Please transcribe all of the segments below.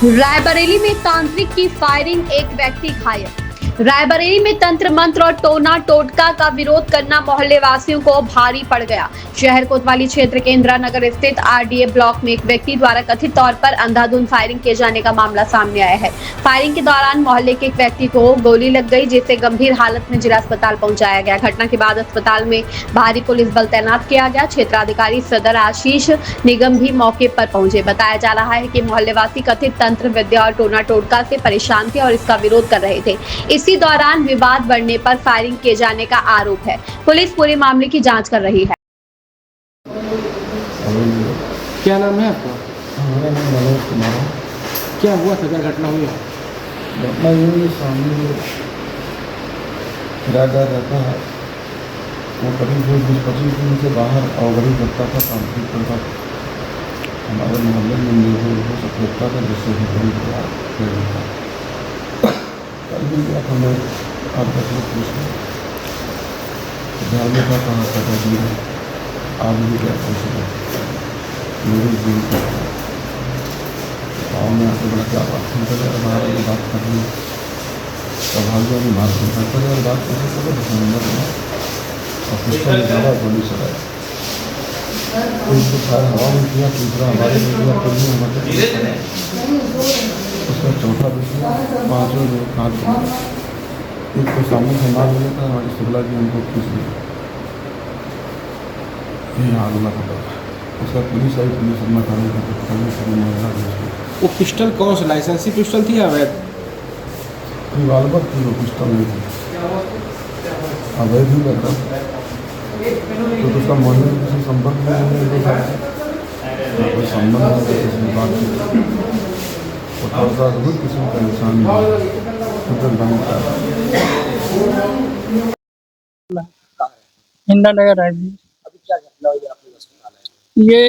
रायबरेली में तांत्रिक की फायरिंग, एक व्यक्ति घायल। रायबरेली में तंत्र मंत्र और टोना टोटका का विरोध करना मोहल्ले वासियों को भारी पड़ गया। शहर कोतवाली क्षेत्र के इंदिरा नगर स्थित आरडीए ब्लॉक में एक व्यक्ति द्वारा कथित तौर पर अंधाधुंध फायरिंग किए जाने का मामला सामने आया है। फायरिंग के दौरान मोहल्ले के एक व्यक्ति को गोली लग गई, जिसे गंभीर हालत में जिला अस्पताल पहुंचाया गया। घटना के बाद अस्पताल में भारी पुलिस बल तैनात किया गया। क्षेत्राधिकारी सदर आशीष निगम भी मौके पर पहुंचे। बताया जा रहा है कि मोहल्लेवासी कथित तंत्र विद्या और टोना टोटका से परेशान थे और इसका विरोध कर रहे थे। इसी दौरान विवाद बढ़ने पर फायरिंग किए जाने का आरोप है। पुलिस पूरे मामले की जांच कर रही है। क्या नाम है आपका? हमारा नाम मनोज कुमार है। क्या हुआ था, क्या घटना हुई? घटना ये हुई, सामने किराएदार रहता है, वो करीब 20-25 दिन से बाहर अवगढ़ी करता था, तांत्रिक करता था। हमारे मोहल्ले में निर्भर हो सकता था, जिससे भी बड़ी कर देता। कल भी गया था मैं 8-10 लोग पूछ गए, घर में था, कहाँ था जी है, आज भी क्या पूछ गए मेरे जीवन का गाँव में आके बड़ा क्या बात सुनता है, बाहर की बात करनी प्रभावियों में बात सुनता है और बात कैसे करो नंबर और पिस्टल निकाला, गोली चलाया। एक तो फायर हवा में किया, दूसरा हमारे में किया, फिर भी हमारे उसका चौथा भी किया, पाँचों में हाथ एक तो सामने से मार लिया था, हमारी शुक्ला जी हमको खींच लिया, ये आगला पड़ा था। उसका पुलिस आई, पुलिस अपना कार्य। वो पिस्टल कौन सा, लाइसेंसी पिस्टल थी या अवैध? रिवाल्वर थी, वो पिस्टल नहीं थी, अवैध ही लगता। तो उसका मोहल्ले में किसी संपर्क में नहीं था, कोई संबंध नहीं था, किसी बात होता तो किसी का इंसान इंदिरा नगर है जी। अभी क्या घटना हुई आपके अस्पताल है? ये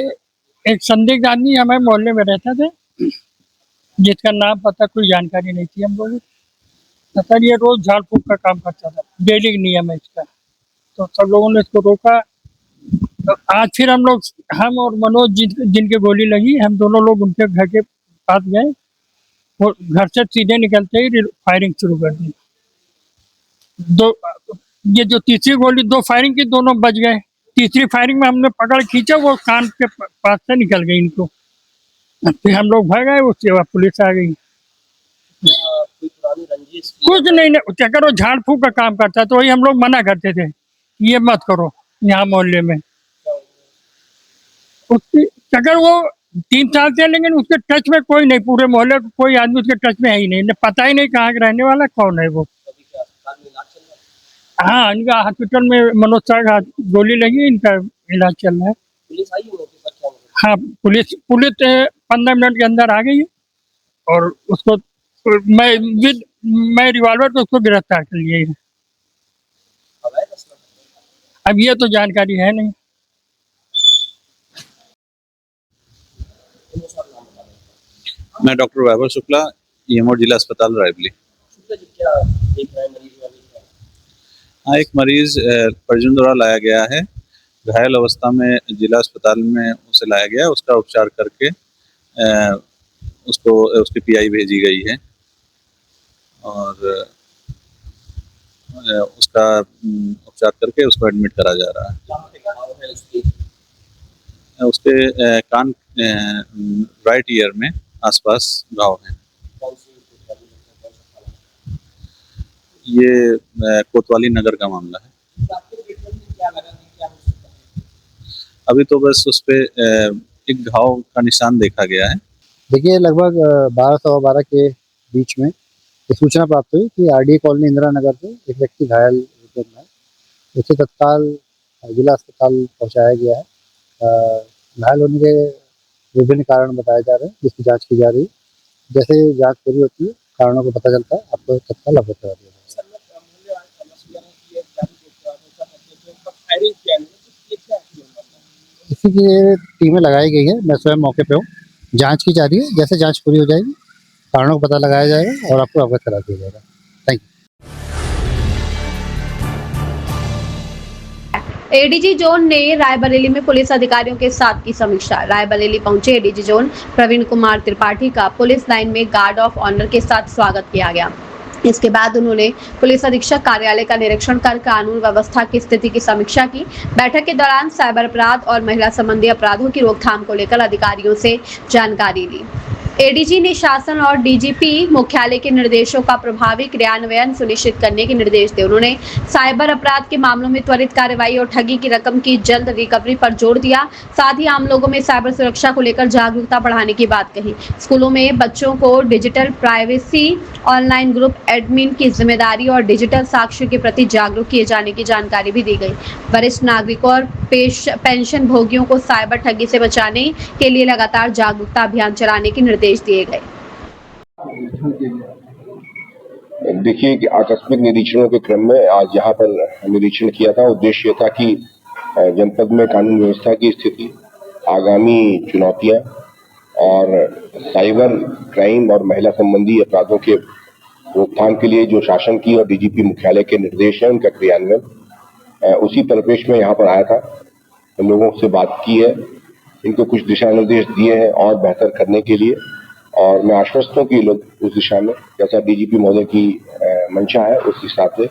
एक संदिग्ध आदमी हमारे मोहल्ले में रहता थे, जिसका नाम पता कोई जानकारी नहीं थी हम लोग। सर ये रोज झाड़ फूक का काम करता था, डेली नियम है इसका। तो सब लोगों ने इसको रोका। तो आज फिर हम और मनोज जिनके गोली लगी, हम दोनों लोग उनके घर के पास गए। वो घर से सीधे निकलते ही फायरिंग शुरू कर दी। ये जो तीसरी गोली, 2 फायरिंग की, दोनों बच गए। तीसरी फायरिंग में हमने पकड़ खींचा, वो कान के पास से निकल गई इनको। फिर हम लोग भाग गए, उसके बाद पुलिस आ गई। कोई पुरानी रंजिश की कुछ नहीं, चक्कर वो झाड़ फूक का काम करता, तो वही हम लोग मना करते थे, ये मत करो यहाँ मोहल्ले में। उसकी चक्कर वो 3 साल से, लेकिन उसके टच में कोई नहीं, पूरे मोहल्ले को कोई आदमी उसके टच में है ही नहीं, पता ही नहीं कहाँ के रहने वाला, कौन है वो। अभी क्या अस्पताल में इलाज चल रहा है? हाँ, इनका हॉस्पिटल में मनोज शाह का गोली लगी, इनका इलाज चल रहा है। पुलिस आई है मौके पर क्या? हाँ, पुलिस 15 मिनट के अंदर आ गई और उसको मैं रिवॉल्वर पे उसको गिरफ्तार कर लिया है। अवैध अस्पताल अब ये तो जानकारी है नहीं। मैं डॉक्टर वैभव शुक्ला, ईएमओ जिला अस्पताल रायबरेली। शुक्ला जी, क्या देख रहे हैं मरीज वाले? हाँ, एक मरीज परिजन द्वारा लाया गया है, घायल अवस्था में जिला अस्पताल में उसे लाया गया, उसका उपचार करके उसको उसकी पीआई भेजी गई है और उसका उपचार करके उसको एडमिट करा जा रहा है। उसके कान राइट ईयर में आसपास घाव हैं। ये कोतवाली नगर का मामला है। अभी तो बस उस पे एक घाव का निशान देखा गया है। देखिए, लगभग 12-12 के बीच में ये सूचना प्राप्त हुई कि आरडीए कॉलोनी इंदिरा नगर से एक व्यक्ति घायल है, उसे तत्काल जिला अस्पताल पहुंचाया गया है। घायल होने के विभिन्न कारण बताए जा रहे हैं, जिसकी जांच की जा रही है। जैसे जांच पूरी होती है, कारणों को पता चलता है, आपको तत्काल अवगत करा दिया जाएगा। इसी की टीमें लगाई गई है, मैं स्वयं मौके पे हूँ, जांच की जा रही है। जैसे जांच पूरी हो जाएगी, कारणों को पता लगाया जाएगा और आपको अवगत करा दिया जाएगा। Thank you. एडीजी जोन ने रायबरेली में पुलिस अधिकारियों के साथ की समीक्षा। रायबरेली पहुंचे एडीजी जोन प्रवीण कुमार त्रिपाठी का पुलिस लाइन में गार्ड ऑफ ऑनर के साथ स्वागत किया गया। इसके बाद उन्होंने पुलिस अधीक्षक कार्यालय का निरीक्षण कर कानून व्यवस्था की स्थिति की समीक्षा की। बैठक के दौरान साइबर अपराध और महिला संबंधी अपराधों की रोकथाम को लेकर अधिकारियों से जानकारी ली। एडीजी ने शासन और डीजीपी मुख्यालय के निर्देशों का प्रभावी क्रियान्वयन सुनिश्चित करने के निर्देश दिए। उन्होंने साइबर अपराध के मामलों में त्वरित कार्रवाई और ठगी की रकम की जल्द रिकवरी पर जोर दिया। साथ ही आम लोगों में साइबर सुरक्षा को लेकर जागरूकता बढ़ाने की बात कही। स्कूलों में बच्चों को digital privacy, online group admin की जिम्मेदारी और डिजिटल साक्ष्य के प्रति जागरूक किए जाने की जानकारी भी दी गई। वरिष्ठ नागरिकों और पेंशन भोगियों को साइबर ठगी से बचाने के लिए लगातार जागरूकता अभियान चलाने के निर्देश दिए गए। देखिए कि आकस्मिक निरीक्षणों के क्रम में आज यहाँ पर निरीक्षण किया था। उद्देश्य ये था कि जनपद में कानून व्यवस्था की स्थिति, आगामी चुनौतियां और साइबर क्राइम और महिला संबंधी अपराधों के रोकथाम के लिए जो शासन की और डीजीपी मुख्यालय के निर्देश हैं उनका क्रियान्वयन, उसी परिप्रेक्ष्य में यहाँ पर आया था। लोगों से बात की है, इनको कुछ दिशा निर्देश दिए हैं और बेहतर करने के लिए, और मैं आश्वस्त हूँ कि लोग उस दिशा में जैसा डीजीपी महोदय की मंशा है उस हिसाब से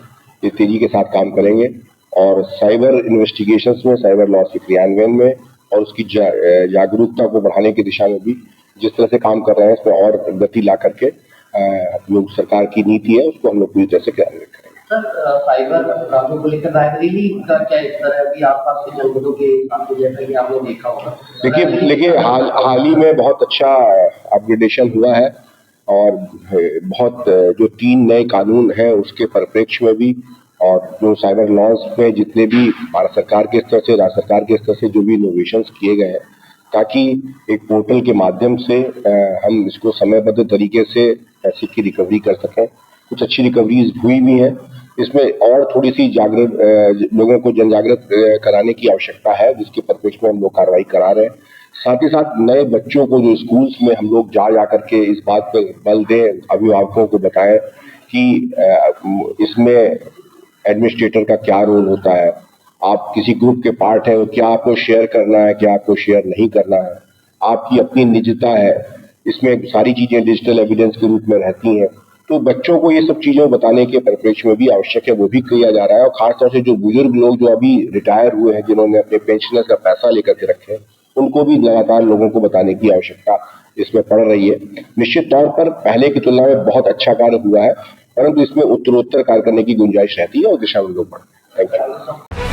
ये तेजी के साथ काम करेंगे और साइबर इन्वेस्टिगेशंस में, साइबर लॉ के क्रियान्वयन में और उसकी जागरूकता को बढ़ाने की दिशा में भी जिस तरह से काम कर रहे हैं इसमें और गति ला करके जो सरकार की नीति है उसको हम लोग पूरी तरह से क्रियान्वित करेंगे। सर, साइबर अपराधों को लेकर रायबरेली का क्या स्तर है अभी आसपास के जनपदों के आपको, जैसा कि आपने देखा होगा? देखिए हाल ही में बहुत अच्छा अपग्रेडेशन हुआ है और बहुत जो 3 नए कानून हैं उसके परिप्रेक्ष्य में भी और जो साइबर लॉज में जितने भी भारत सरकार के स्तर से, राज्य सरकार के स्तर से जो भी इनोवेशंस किए गए हैं ताकि एक पोर्टल के माध्यम से हम इसको समयबद्ध तरीके से पैसे की रिकवरी कर सकें। कुछ अच्छी रिकवरीज हुई भी हैं। इसमें और थोड़ी सी लोगों को जनजागृत कराने की आवश्यकता है जिसके परिप्रेक्ष्य में हम लोग कार्रवाई करा रहे हैं। साथ ही साथ नए बच्चों को जो स्कूल्स में हम लोग जा करके इस बात पर बल दें, अभिभावकों को बताएं कि इसमें एडमिनिस्ट्रेटर का क्या रोल होता है, आप किसी ग्रुप के पार्ट हैं, क्या आपको शेयर करना है, क्या आपको शेयर नहीं करना है, आपकी अपनी निजता है, इसमें सारी चीजें डिजिटल एविडेंस के रूप में रहती हैं। तो बच्चों को ये सब चीजें बताने के परिप्रेक्ष्य में भी आवश्यक है, वो भी किया जा रहा है। और खासतौर से जो बुजुर्ग लोग जो अभी रिटायर हुए हैं, जिन्होंने अपने पेंशनर का पैसा लेकर के रखे हैं, उनको भी लगातार लोगों को बताने की आवश्यकता इसमें पड़ रही है। निश्चित तौर पर पहले की तुलना में बहुत अच्छा कार्य हुआ है, परंतु इसमें उत्तरोत्तर कार्य करने की गुंजाइश रहती है और दिशा में लोग बढ़ते हैं। Thank you.